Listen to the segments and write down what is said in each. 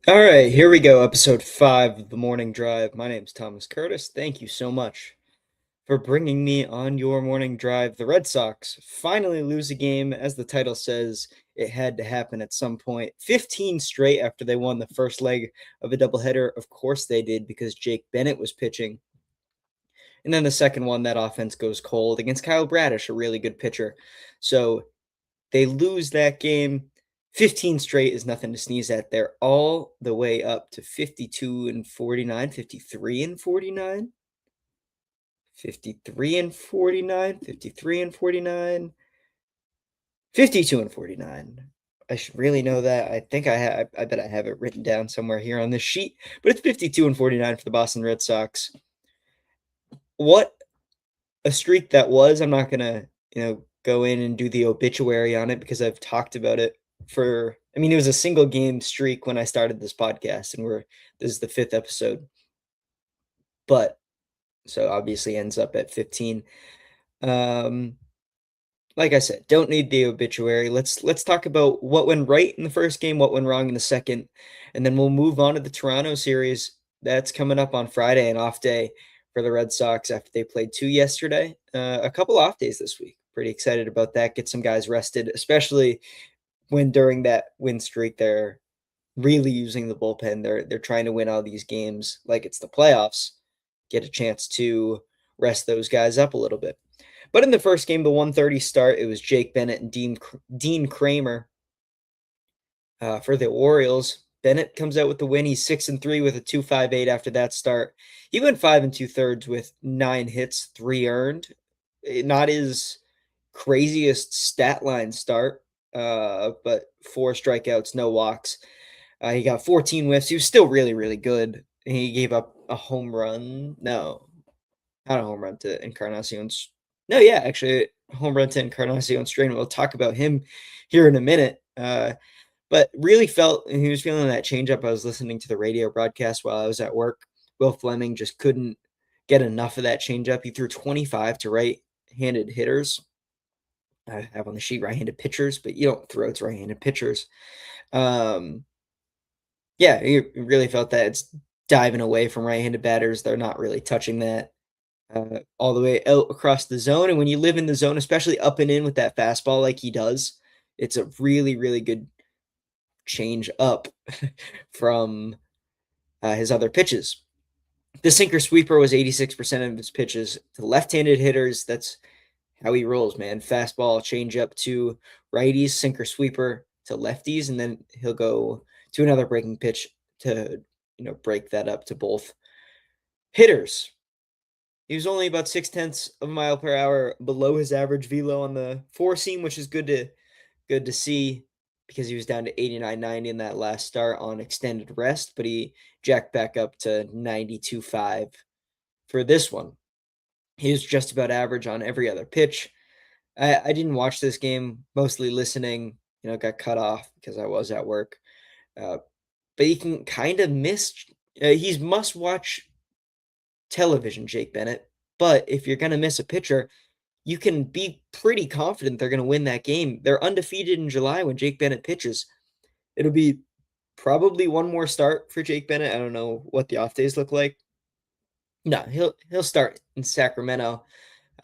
All right, here we go. Episode 5 of the Morning Drive. My name's Thomas Curtis. Thank you so much for bringing me on your morning drive. The Red Sox finally lose a game. As the title says, it had to happen at some point. 15 straight after they won the first leg of a doubleheader. Of course they did because Jake Bennett was pitching. And then the second one, that offense goes cold against Kyle Bradish, a really good pitcher. So they lose that game. 15 straight is nothing to sneeze at. They're all the way up to 52 and 49, 53 and 49, 53 and 49, 53 and 49, 52 and 49. I should really know that. I think I bet I have it written down somewhere here on this sheet, but it's 52 and 49 for the Boston Red Sox. What a streak that was. I'm not gonna, go in and do the obituary on it because I've talked about it it was a single game streak when I started this podcast, and this is the fifth episode. But so obviously ends up at 15. Um, like I said, don't need the obituary. Let's talk about what went right in the first game, what went wrong in the second, and then we'll move on to the Toronto series. That's coming up on Friday, an off day for the Red Sox after they played two yesterday. A couple off days this week. Pretty excited about that. Get some guys rested, especially when during that win streak they're really using the bullpen. They're trying to win all these games like it's the playoffs. Get a chance to rest those guys up a little bit. But in the first game, the 1:30 start, it was Jake Bennett and Dean Kramer for the Orioles. Bennett comes out with the win. He's 6-3 with a 2.58 after that start. He went 5 2/3 with 9 hits, 3 earned. Not his craziest stat line start, but 4 strikeouts, no walks. He got 14 whiffs. He was still really, really good. He gave up a home run. No, not a home run to Encarnacion. No, yeah, actually, a home run to Encarnacion Strain. We'll talk about him here in a minute. But really felt he was feeling that changeup. I was listening to the radio broadcast while I was at work. Will Fleming just couldn't get enough of that changeup. He threw 25 to right-handed hitters. I have on the sheet right-handed pitchers, but you don't throw to right-handed pitchers. Yeah, you really felt that it's diving away from right-handed batters. They're not really touching that all the way out across the zone. And when you live in the zone, especially up and in with that fastball like he does, it's a really, really good change up from his other pitches. The sinker sweeper was 86% of his pitches to left-handed hitters. That's how he rolls, man. Fastball, change up to righties, sinker sweeper to lefties, and then he'll go to another breaking pitch to break that up to both hitters. He was only about 0.6 of a mile per hour below his average velo on the four seam, which is good to see because he was down to 89.90 in that last start on extended rest, but he jacked back up to 92.5 for this one. He was just about average on every other pitch. I didn't watch this game, mostly listening, got cut off because I was at work. But you can kind of miss, he's must watch television, Jake Bennett. But if you're going to miss a pitcher, you can be pretty confident they're going to win that game. They're undefeated in July when Jake Bennett pitches. It'll be probably one more start for Jake Bennett. I don't know what the off days look like. No, he'll start in Sacramento.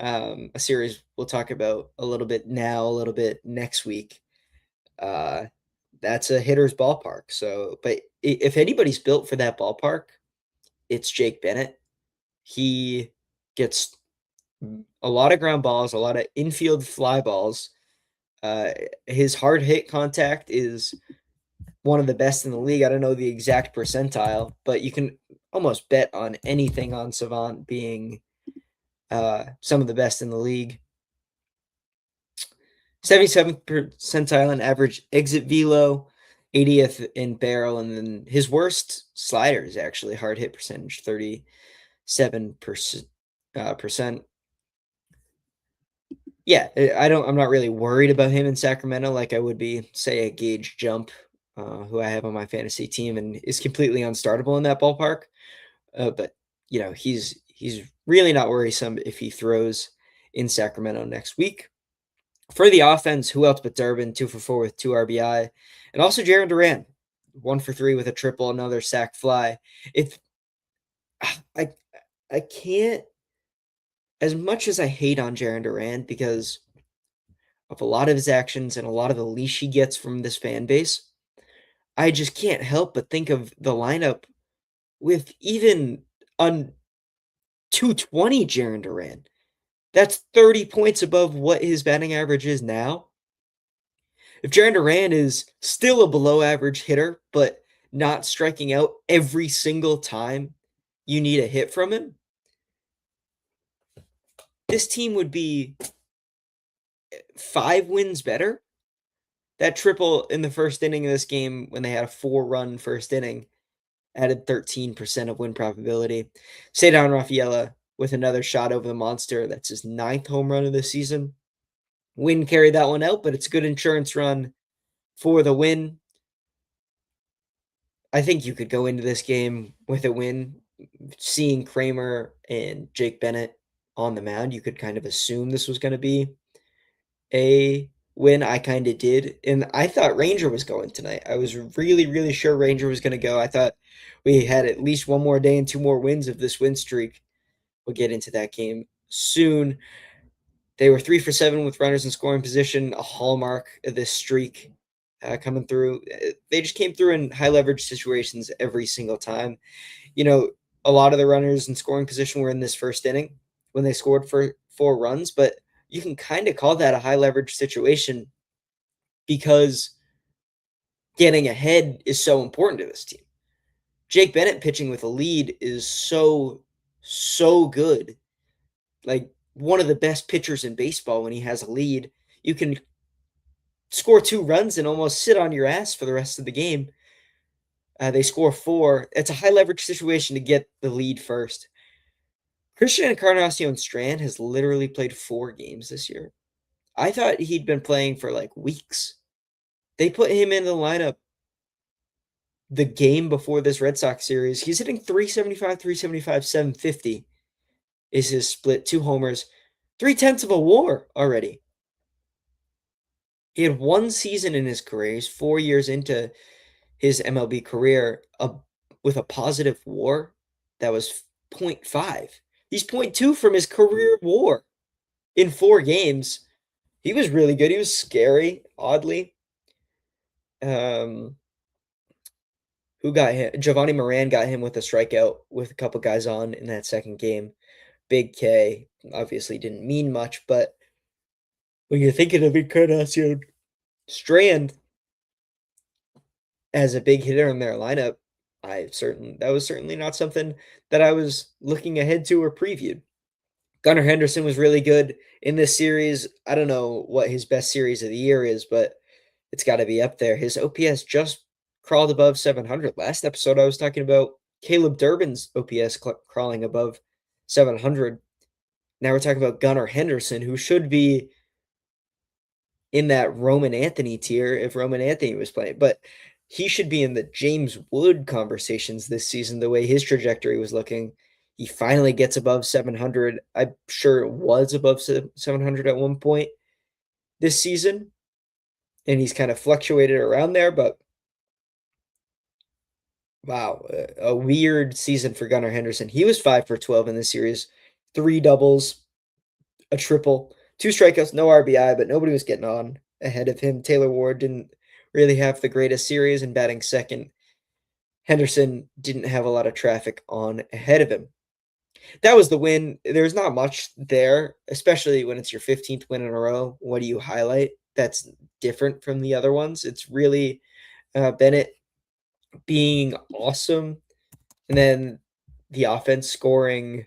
A series we'll talk about a little bit now, a little bit next week. That's a hitter's ballpark. So, but if anybody's built for that ballpark, it's Jake Bennett. He gets a lot of ground balls, a lot of infield fly balls. His hard hit contact is one of the best in the league. I don't know the exact percentile, but you can almost bet on anything on Savant being some of the best in the league. 77th percentile in average exit velo, 80th in barrel, and then his worst slider is actually hard hit percentage, 37%. Yeah, I'm not really worried about him in Sacramento like I would be, say, a Gage Jump, who I have on my fantasy team and is completely unstartable in that ballpark. But he's really not worrisome if he throws in Sacramento next week. For the offense, who else but Durbin, 2 for 4 with 2 RBI, and also Jarren Duran, 1 for 3 with a triple, another sac fly. If I I can't, as much as I hate on Jarren Duran because of a lot of his actions and a lot of the leash he gets from this fan base, I just can't help but think of the lineup with even on 220 Jarren Duran. That's 30 points above what his batting average is now. If Jarren Duran is still a below average hitter, but not striking out every single time you need a hit from him, this team would be 5 wins better. That triple in the first inning of this game when they had a 4-run first inning added 13% of win probability. Cedar Rafaela with another shot over the monster. That's his 9th home run of the season. Win carried that one out, but it's a good insurance run for the win. I think you could go into this game with a win. Seeing Kramer and Jake Bennett on the mound, you could kind of assume this was going to be a win. I kind of did. And I thought Ranger was going tonight. I was really, really sure Ranger was going to go. I thought we had at least one more day and 2 more wins of this win streak. We'll get into that game soon. They were 3 for 7 with runners in scoring position, a hallmark of this streak coming through. They just came through in high leverage situations every single time. You know, a lot of the runners in scoring position were in this first inning when they scored for 4 runs, but you can kind of call that a high leverage situation because getting ahead is so important to this team. Jake Bennett pitching with a lead is so good. Like one of the best pitchers in baseball when he has a lead. You can score 2 runs and almost sit on your ass for the rest of the game. They score 4. It's a high leverage situation to get the lead first. Christian Encarnacion Strand has literally played 4 games this year. I thought he'd been playing for like weeks. They put him in the lineup the game before this Red Sox series. He's hitting 375, 375, 750 is his split. 2 homers, 3/10 of a WAR already. He had 1 season in his career. He's 4 years into his MLB career with a positive WAR that was 0.5. He's 0.2 from his career WAR in 4 games. He was really good. He was scary, oddly. Who got him? Giovanni Moran got him with a strikeout with a couple guys on in that second game. Big K obviously didn't mean much, but when you're thinking of Encarnacion Strand as a big hitter in their lineup, that was certainly not something that I was looking ahead to or previewed. Gunnar Henderson was really good in this series. I don't know what his best series of the year is, but it's got to be up there. His OPS just crawled above 700. Last episode, I was talking about Caleb Durbin's OPS crawling above 700. Now we're talking about Gunnar Henderson, who should be in that Roman Anthony tier if Roman Anthony was playing, but he should be in the James Wood conversations this season, the way his trajectory was looking. He finally gets above 700. I'm sure it was above 700 at one point this season, and he's kind of fluctuated around there, but wow, a weird season for Gunnar Henderson. He was 5 for 12 in this series, 3 doubles, a triple, 2 strikeouts, no RBI, but nobody was getting on ahead of him. Taylor Ward didn't really have the greatest series in batting second. Henderson didn't have a lot of traffic on ahead of him. That was the win. There's not much there, especially when it's your 15th win in a row. What do you highlight? That's different from the other ones. It's really Bennett being awesome, and then the offense scoring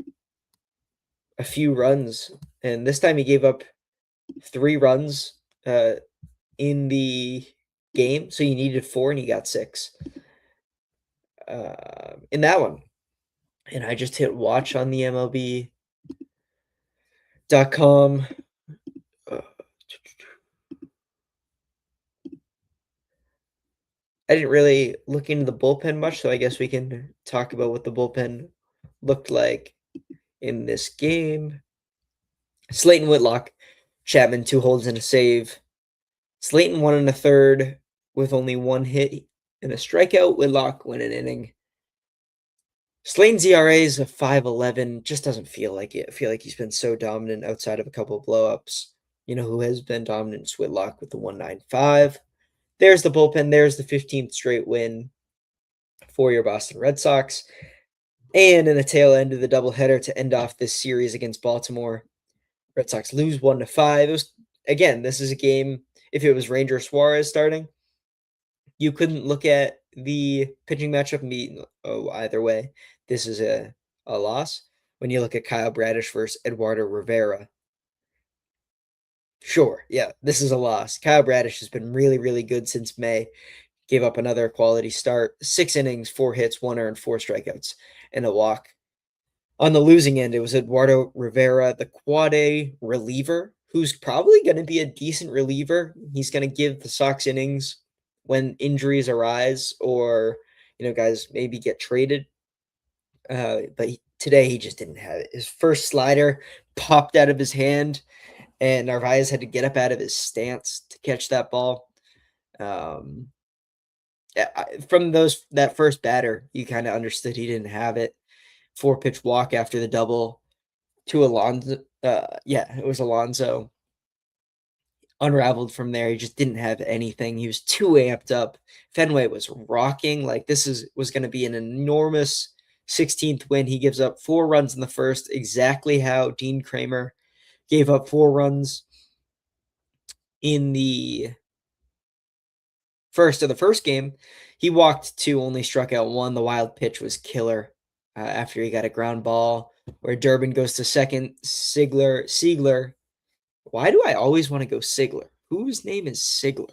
a few runs. And this time he gave up 3 runs in the game, so you needed 4 and he got 6 in that one. And I just hit watch on the MLB.com. I didn't really look into the bullpen much, so I guess we can talk about what the bullpen looked like in this game. Slayton Whitlock, Chapman, 2 holds and a save. Slayton 1 1/3 with only 1 hit and a strikeout. Whitlock win an inning. Slane's ERA is a 5.11. Just doesn't feel like it. I feel like he's been so dominant outside of a couple of blowups. You know who has been dominant is Whitlock with the 1.95. There's the bullpen. There's the 15th straight win for your Boston Red Sox. And in the tail end of the doubleheader to end off this series against Baltimore, Red Sox lose 1-5. It was, again, this is a game. If it was Ranger Suarez starting, you couldn't look at the pitching matchup and be, oh, either way, this is a loss. When you look at Kyle Bradish versus Eduardo Rivera, sure, yeah, this is a loss. Kyle Bradish has been really, really good since May. Gave up another quality start, 6 innings, 4 hits, 1 earned, 4 strikeouts, and a walk. On the losing end, it was Eduardo Rivera, the quad A reliever, who's probably going to be a decent reliever. He's going to give the Sox innings when injuries arise or, guys maybe get traded. But today he just didn't have it. His first slider popped out of his hand, and Narvaez had to get up out of his stance to catch that ball. From that first batter, you kind of understood he didn't have it. 4-pitch walk after the double to Alonso. It was Alonso. Unraveled from there. He just didn't have anything. He was too amped up. Fenway was rocking. Like this was going to be an enormous 16th win. He gives up 4 runs in the first, exactly how Dean Kramer gave up 4 runs in the first of the first game. He walked 2, only struck out 1. The wild pitch was killer after he got a ground ball where Durbin goes to second. Siegler. Why do I always want to go Sigler? Whose name is Sigler?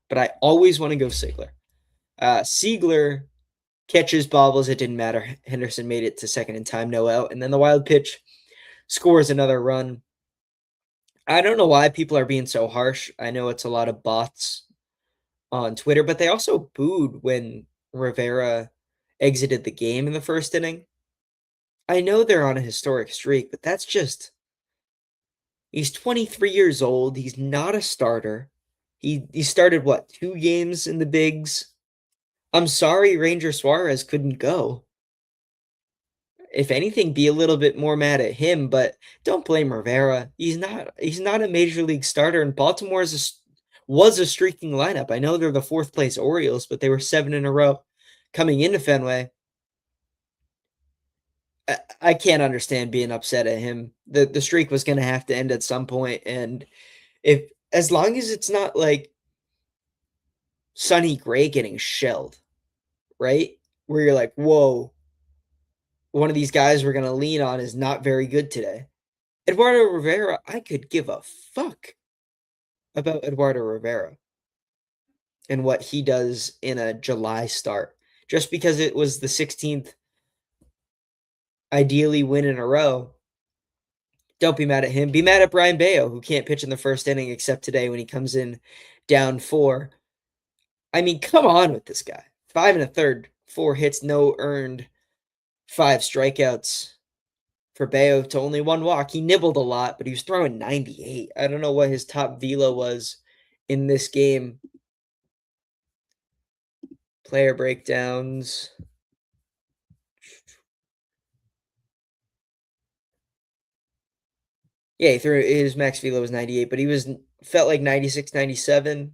But I always want to go Sigler. Siegler catches bobbles. It didn't matter. Henderson made it to second in time, no out. And then the wild pitch scores another run. I don't know why people are being so harsh. I know it's a lot of bots on Twitter, but they also booed when Rivera exited the game in the first inning. I know they're on a historic streak, but that's just he's 23 years old. He's not a starter. He started what, 2 games in the bigs? I'm sorry Ranger Suarez couldn't go. If anything, be a little bit more mad at him, but don't blame Rivera. He's not a major league starter, and Baltimore was a streaking lineup. I know they're the 4th place Orioles, but they were 7 in a row coming into Fenway. I can't understand being upset at him. The streak was going to have to end at some point, and as long as it's not like Sonny Gray getting shelled, right? Where you're like, whoa, one of these guys we're going to lean on is not very good today. Eduardo Rivera, I could give a fuck about Eduardo Rivera and what he does in a July start. Just because it was the 16th ideally win in a row, don't be mad at him. Be mad at Brian Bayo, who can't pitch in the first inning except today when he comes in down 4. I mean, come on with this guy. 5 1/3, 4 hits, no earned, 5 strikeouts for Bayo to only 1 walk. He nibbled a lot, but he was throwing 98. I don't know what his top velo was in this game. Player breakdowns. Yeah, he threw his max velo was 98, but he felt like 96, 97.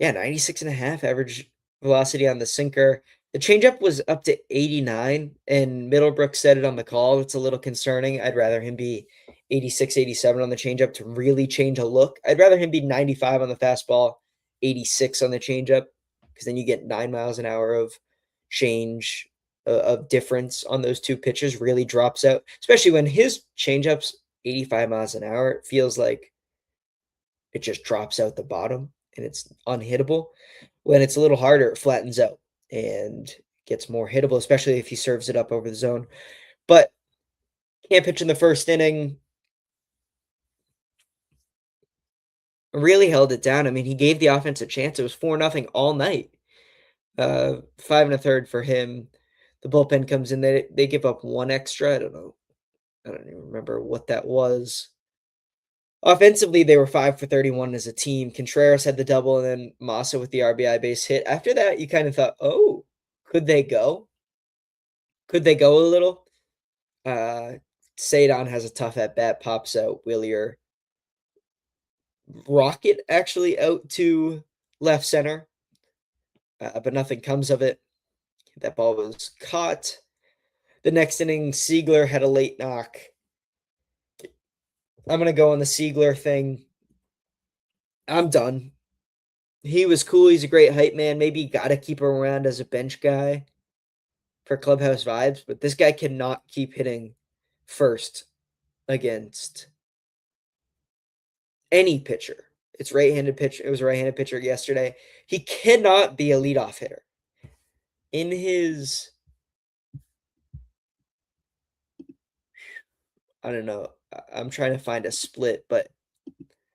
Yeah, 96.5 average velocity on the sinker. The changeup was up to 89, and Middlebrook said it on the call. It's a little concerning. I'd rather him be 86, 87 on the changeup to really change a look. I'd rather him be 95 on the fastball, 86 on the changeup, because then you get 9 miles an hour of change of difference on those 2 pitches really drops out, especially when his changeup's 85 miles an hour. It feels like it just drops out the bottom and it's unhittable. When it's a little harder, it flattens out and gets more hittable, especially if he serves it up over the zone. But can't pitch in the first inning. Really held it down. I mean, he gave the offense a chance. It was 4-0 all night. 5 1/3 for him. The bullpen comes in. They give up 1 extra. I don't know. I don't even remember what that was. Offensively, they were 5 for 31 as a team. Contreras had the double, and then Massa with the RBI base hit. After that, you kind of thought, "Oh, could they go? Could they go a little?" Uh, Sadon has a tough at bat, pops out. Willier rocket actually out to left center, but nothing comes of it. That ball was caught. The next inning, Siegler had a late knock. I'm gonna go on the Siegler thing. I'm done. He was cool. He's a great hype man. Maybe you gotta keep him around as a bench guy for clubhouse vibes, but this guy cannot keep hitting first against any pitcher. It's right-handed pitcher. It was a right-handed pitcher yesterday. He cannot be a leadoff hitter. In his, I don't know. I'm trying to find a split, but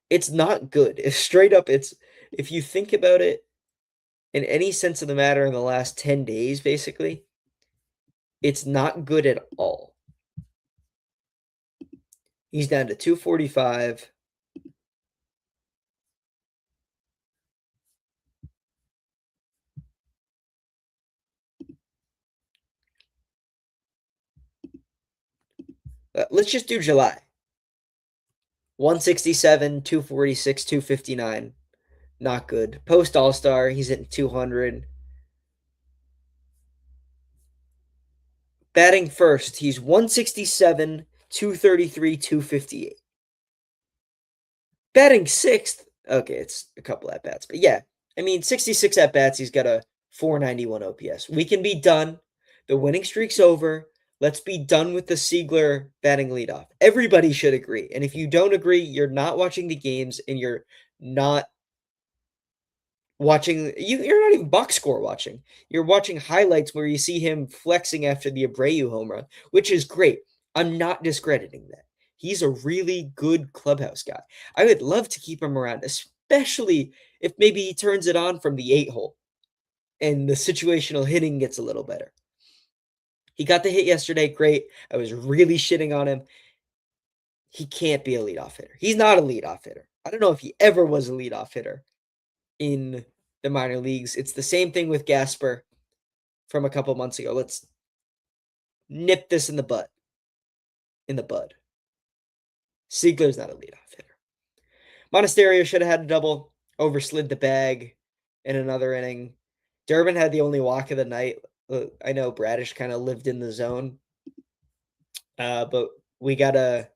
it's not good. If straight up, if you think about it in any sense of the matter in the last 10 days, basically, it's not good at all. He's down to 245. Let's just do July. 167, 246, 259. Not good. Post All-Star, he's hitting 200. Batting first, he's 167, 233, 258. Batting sixth, okay, it's a couple at bats, but yeah, I mean, 66 at bats, he's got a 491 OPS. We can be done. The winning streak's over. Let's be done with the Siegler batting leadoff. Everybody should agree. And if you don't agree, you're not watching the games and you're not watching. You're not even box score watching. You're watching highlights where you see him flexing after the Abreu home run, which is great. I'm not discrediting that. He's a really good clubhouse guy. I would love to keep him around, especially if maybe he turns it on from the 8 hole and the situational hitting gets a little better. He got the hit yesterday. Great. I was really shitting on him. He can't be a leadoff hitter. He's not a leadoff hitter. I don't know if he ever was a leadoff hitter in the minor leagues. It's the same thing with Gasper from a couple months ago. Let's nip this in the bud. In the bud. Siegler's not a leadoff hitter. Monasterio should have had a double, overslid the bag in another inning. Durbin had the only walk of the night. I know Bradish kind of lived in the zone, but you gotta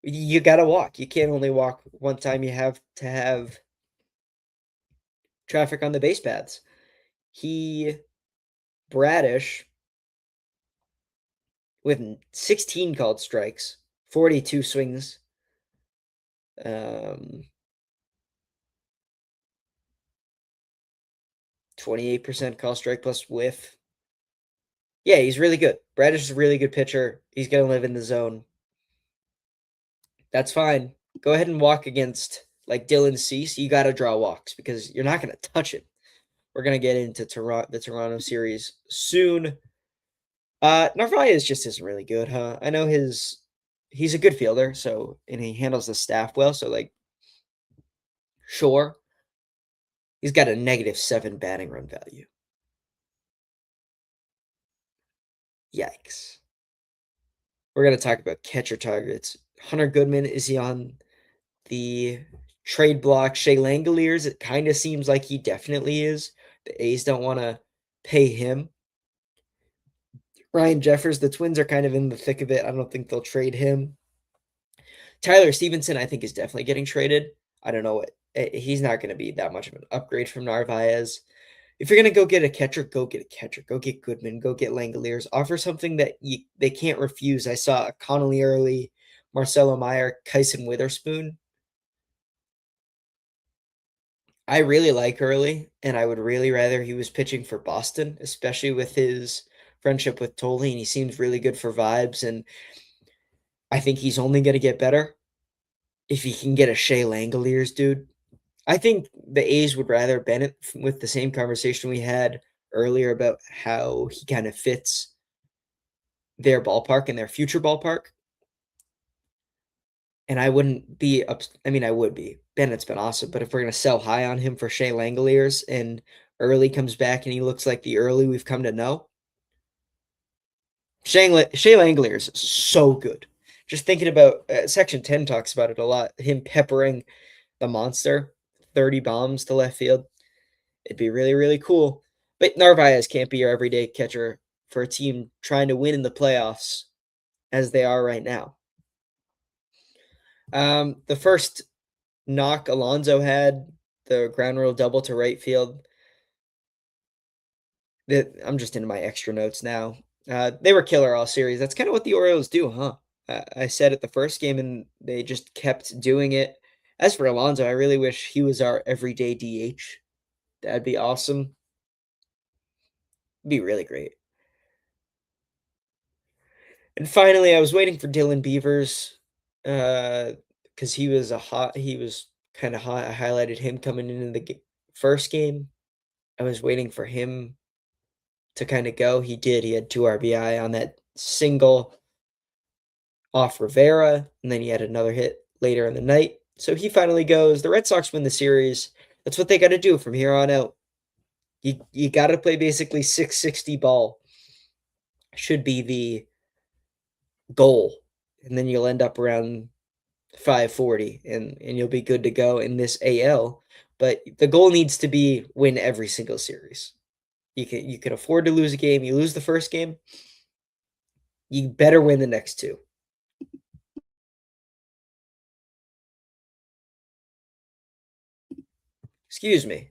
walk. You can't only walk one time. You have to have traffic on the base paths. Bradish, with 16 called strikes, 42 swings, 28% call strike plus whiff. Yeah, he's really good. Bradish is a really good pitcher. He's going to live in the zone. That's fine. Go ahead and walk against like Dylan Cease. You got to draw walks because you're not going to touch it. We're going to get into the Toronto series soon. Narvaez just isn't really good, huh? I know he's a good fielder, so and he handles the staff well, so like sure. He's got a -7 batting run value. Yikes. We're going to talk about catcher targets. Hunter Goodman, is he on the trade block? Shea Langoliers, it kind of seems like he definitely is. The A's don't want to pay him. Ryan Jeffers, the Twins are kind of in the thick of it. I don't think they'll trade him. Tyler Stevenson, I think, is definitely getting traded. I don't know what. He's not going to be that much of an upgrade from Narvaez. If you're going to go get a catcher, go get a catcher. Go get Goodman. Go get Langoliers. Offer something that they can't refuse. I saw Connolly Early, Marcelo Meyer, Kyson Witherspoon. I really like Early, and I would really rather he was pitching for Boston, especially with his friendship with Tolley, and he seems really good for vibes, and I think he's only going to get better if he can get a Shea Langoliers, dude. I think the A's would rather Bennett with the same conversation we had earlier about how he kind of fits their ballpark and their future ballpark. And I wouldn't be ups I mean, I would be. Bennett's been awesome, but if we're gonna sell high on him for Shea Langoliers and Early comes back and he looks like the Early we've come to know, Shea Langoliers is so good. Just thinking about Section 10 talks about it a lot. Him peppering the monster, 30 bombs to left field. It'd be really, really cool. But Narvaez can't be your everyday catcher for a team trying to win in the playoffs as they are right now. The first knock Alonso had, the ground rule double to right field. I'm just into my extra notes now. They were killer all series. That's kind of what the Orioles do, huh? I said it the first game, and they just kept doing it. As for Alonso, I really wish he was our everyday DH. That'd be awesome. Be really great. And finally, I was waiting for Dylan Beavers, because he was kind of hot. I highlighted him coming into the first game. I was waiting for him to kind of go. He did. He had 2 RBI on that single off Rivera, and then he had another hit later in the night. So he finally goes. The Red Sox win the series. That's what they got to do from here on out. You got to play basically 660 ball. Should be the goal, and then you'll end up around 540, and you'll be good to go in this AL. But the goal needs to be win every single series. You can afford to lose a game. You lose the first game, you better win the next two. Excuse me.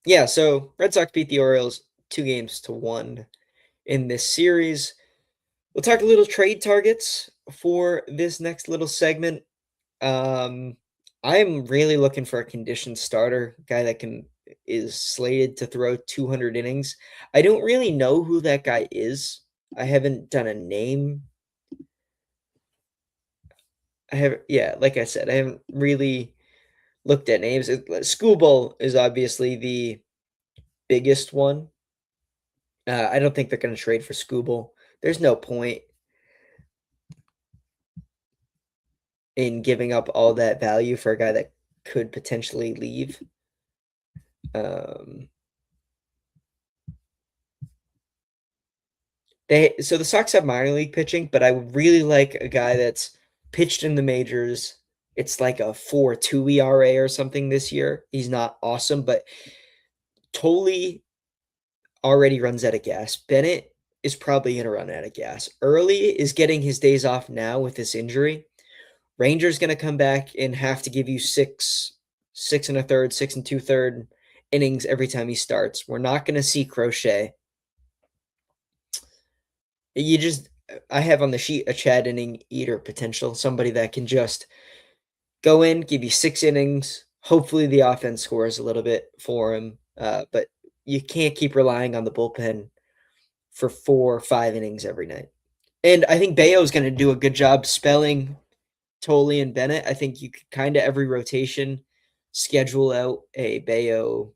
Yeah, so Red Sox beat the Orioles 2-1 in this series. We'll talk a little trade targets for this next little segment. Um, I'm really looking for a conditioned starter, guy that is slated to throw 200 innings. I don't really know who that guy is. I haven't done a name. Yeah, like I said, I haven't really looked at names. Schoolball is obviously the biggest one. I don't think they're going to trade for Scooble. There's no point in giving up all that value for a guy that could potentially leave. Um, the Sox have minor league pitching, but I would really like a guy that's pitched in the majors. It's like a 4.2 ERA or something this year. He's not awesome, but Tolley already runs out of gas. Bennett is probably going to run out of gas. Early is getting his days off now with this injury. Ranger's going to come back and have to give you six and a third, 6 2/3 innings every time he starts. We're not going to see Crochet. You just, I have on the sheet a Chad inning eater potential, somebody that can just go in, give you 6 innings. Hopefully, the offense scores a little bit for him, but you can't keep relying on the bullpen for 4 or 5 innings every night. And I think Bayo is going to do a good job spelling Tolley and Bennett. I think you could kind of every rotation schedule out a Bayo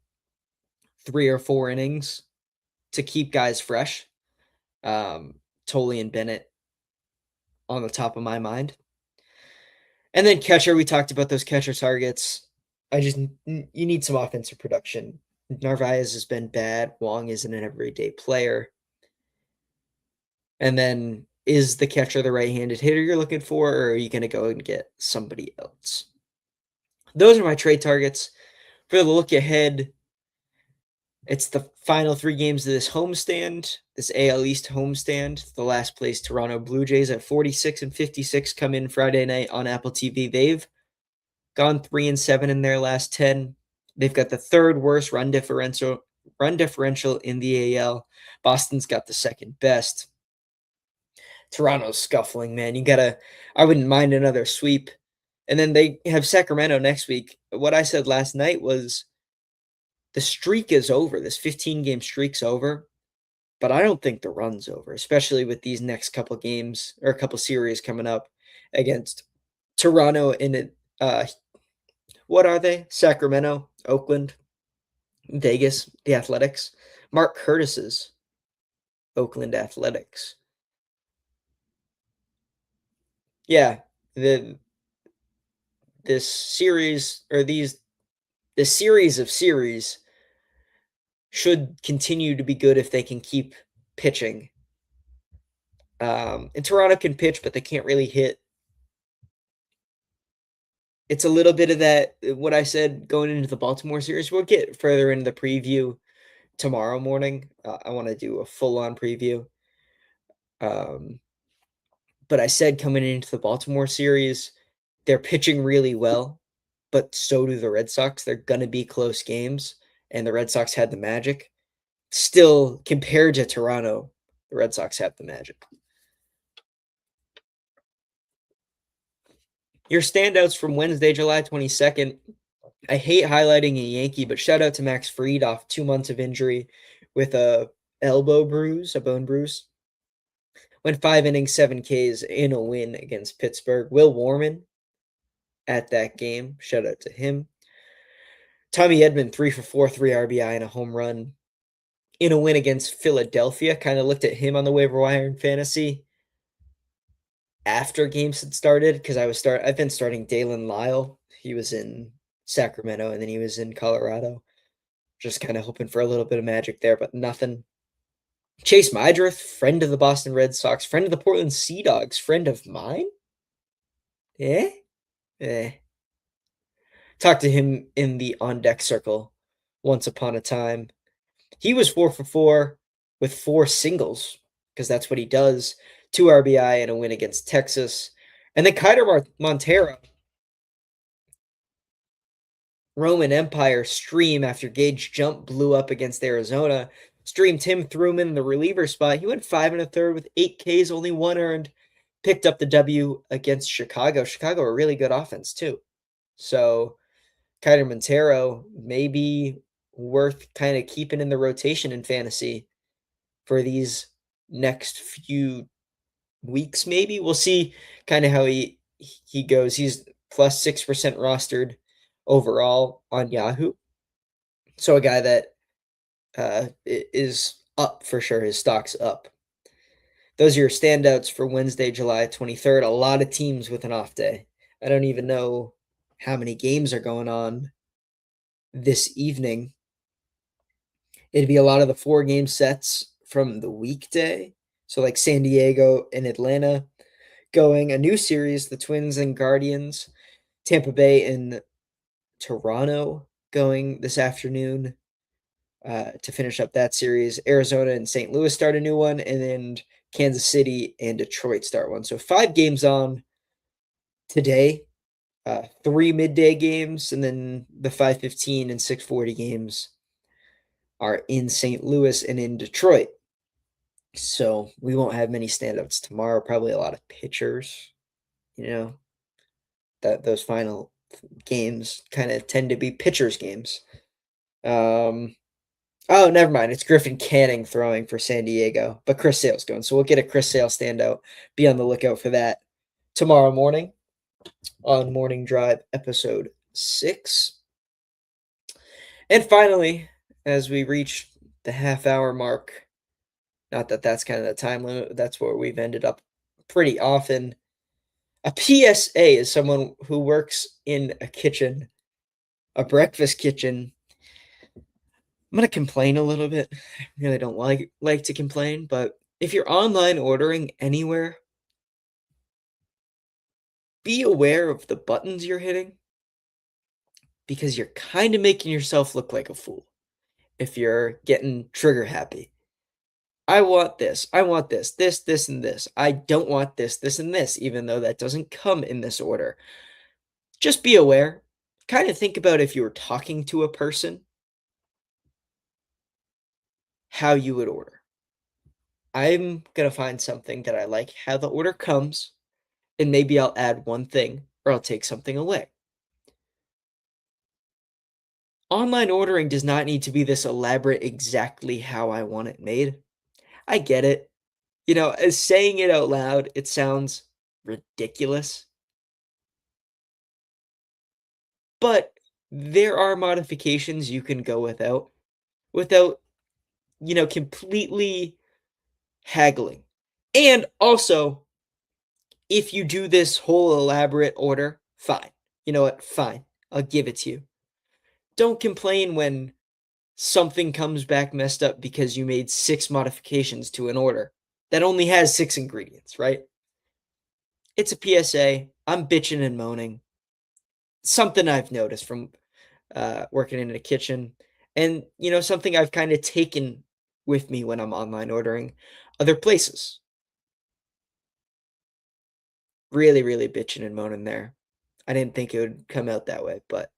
3 or 4 innings to keep guys fresh. Tolley and Bennett on the top of my mind. And then catcher, we talked about those catcher targets. You need some offensive production. Narvaez has been bad. Wong isn't an everyday player. And then is the catcher the right-handed hitter you're looking for, or are you going to go and get somebody else? Those are my trade targets. For the look ahead, it's the final 3 games of this homestand, this AL East homestand. The last place Toronto Blue Jays at 46 and 56 come in Friday night on Apple TV. They've gone 3-7 in their last 10. They've got the third worst run differential in the AL. Boston's got the second best. Toronto's scuffling, man. I wouldn't mind another sweep. And then they have Sacramento next week. What I said last night was the streak is over. This 15-game streak's over. But I don't think the run's over, especially with these next couple games or a couple series coming up against Toronto and what are they? Sacramento, Oakland, Vegas, the Athletics. Mark Curtis's Oakland Athletics. Yeah, this series or these this series of series should continue to be good if they can keep pitching. And Toronto can pitch, but they can't really hit. It's a little bit of that what I said going into the Baltimore series. We'll get further into the preview tomorrow morning. I want to do a full-on preview. Um, but I said coming into the Baltimore series, they're pitching really well, but so do the Red Sox. They're going to be close games, and the Red Sox had the magic. Still, compared to Toronto, the Red Sox have the magic. Your standouts from Wednesday, July 22nd. I hate highlighting a Yankee, but shout out to Max Fried off 2 months of injury with a elbow bruise, a bone bruise. Went 5 innings, 7 Ks in a win against Pittsburgh. Will Warman at that game. Shout out to him. Tommy Edman, 3 for 4, 3 RBI and a home run in a win against Philadelphia. Kind of looked at him on the waiver wire in fantasy after games had started because I've been starting Dalen Lyle. He was in Sacramento and then he was in Colorado. Just kind of hoping for a little bit of magic there, but nothing. Chase Mydrith, friend of the Boston Red Sox, friend of the Portland Sea Dogs, friend of mine? Eh? Eh. Talked to him in the on deck circle once upon a time. He was 4 for 4 with 4 singles because that's what he does. 2 RBI and a win against Texas. And then Kiter Montero, Roman Empire stream after Gage Jump blew up against Arizona. Streamed him, threw him in the reliever spot. He went 5 1/3 with 8 Ks, only 1 earned. Picked up the W against Chicago. Chicago, a really good offense, too. So, Kiter Montero may be worth kind of keeping in the rotation in fantasy for these next few weeks, maybe. We'll see kind of how he goes. He's plus 6% rostered overall on Yahoo. So a guy that is up for sure. His stock's up. Those are your standouts for Wednesday, July 23rd. A lot of teams with an off day. I don't even know how many games are going on this evening. It'd be a lot of the 4-game sets from the weekday. So like San Diego and Atlanta going. A new series, the Twins and Guardians. Tampa Bay and Toronto going this afternoon to finish up that series. Arizona and St. Louis start a new one, and then Kansas City and Detroit start one. So 5 games on today, 3 midday games, and then the 5:15 and 6:40 games are in St. Louis and in Detroit. So we won't have many standouts tomorrow. Probably a lot of pitchers. That those final games kind of tend to be pitchers' games. Oh, never mind. It's Griffin Canning throwing for San Diego, but Chris Sale's going. So we'll get a Chris Sale standout. Be on the lookout for that tomorrow morning on Morning Drive episode 6. And finally, as we reach the half-hour mark, not that that's kind of the time limit, that's where we've ended up pretty often. A PSA is someone who works in a kitchen, a breakfast kitchen. I'm going to complain a little bit. I really don't like to complain, but if you're online ordering anywhere, be aware of the buttons you're hitting because you're kind of making yourself look like a fool if you're getting trigger happy. I want this, this, and this. I don't want this, and this, even though that doesn't come in this order. Just be aware. Kind of think about if you were talking to a person, how you would order. I'm going to find something that I like how the order comes, and maybe I'll add one thing or I'll take something away. Online ordering does not need to be this elaborate exactly how I want it made. I get it. As saying it out loud, it sounds ridiculous. But there are modifications you can go without completely haggling. And also, if you do this whole elaborate order, fine. You know what? Fine. I'll give it to you. Don't complain when something comes back messed up because you made 6 modifications to an order that only has 6 ingredients, right? It's a PSA. I'm bitching and moaning. Something I've noticed from working in a kitchen, and something I've kind of taken with me when I'm online ordering other places. Really, really bitching and moaning there. I didn't think it would come out that way, but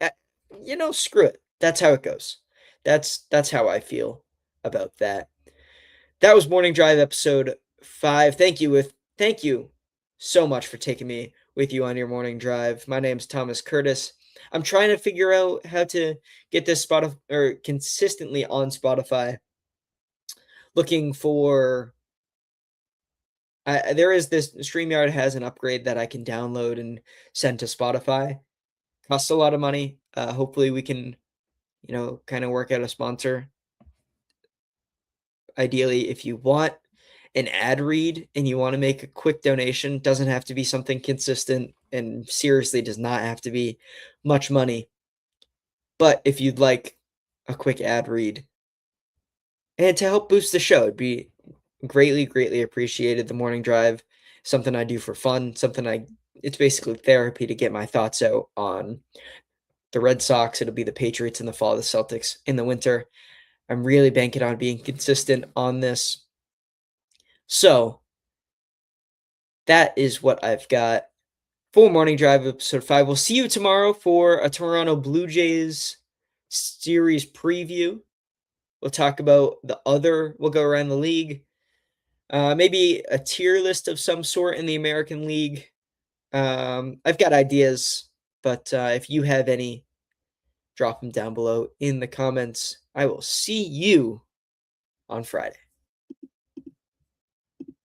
uh, screw it. That's how it goes. That's how I feel about that. That was Morning Drive episode 5. Thank you so much for taking me with you on your morning drive. My name's Thomas Curtis. I'm trying to figure out how to get this Spotify or consistently on Spotify. Looking for there is this StreamYard has an upgrade that I can download and send to Spotify. Costs a lot of money. Hopefully we can, kind of work out a sponsor. Ideally, if you want an ad read and you want to make a quick donation, doesn't have to be something consistent and seriously does not have to be much money. But if you'd like a quick ad read and to help boost the show, it'd be greatly, greatly appreciated. The morning drive, something I do for fun, it's basically therapy to get my thoughts out on the Red Sox. It'll be the Patriots in the fall, the Celtics in the winter. I'm really banking on being consistent on this. So that is what I've got for Morning Drive episode 5. We'll see you tomorrow for a Toronto Blue Jays series preview. We'll talk about we'll go around the league. Maybe a tier list of some sort in the American League. I've got ideas, but if you have any, drop them down below in the comments. I will see you on Friday.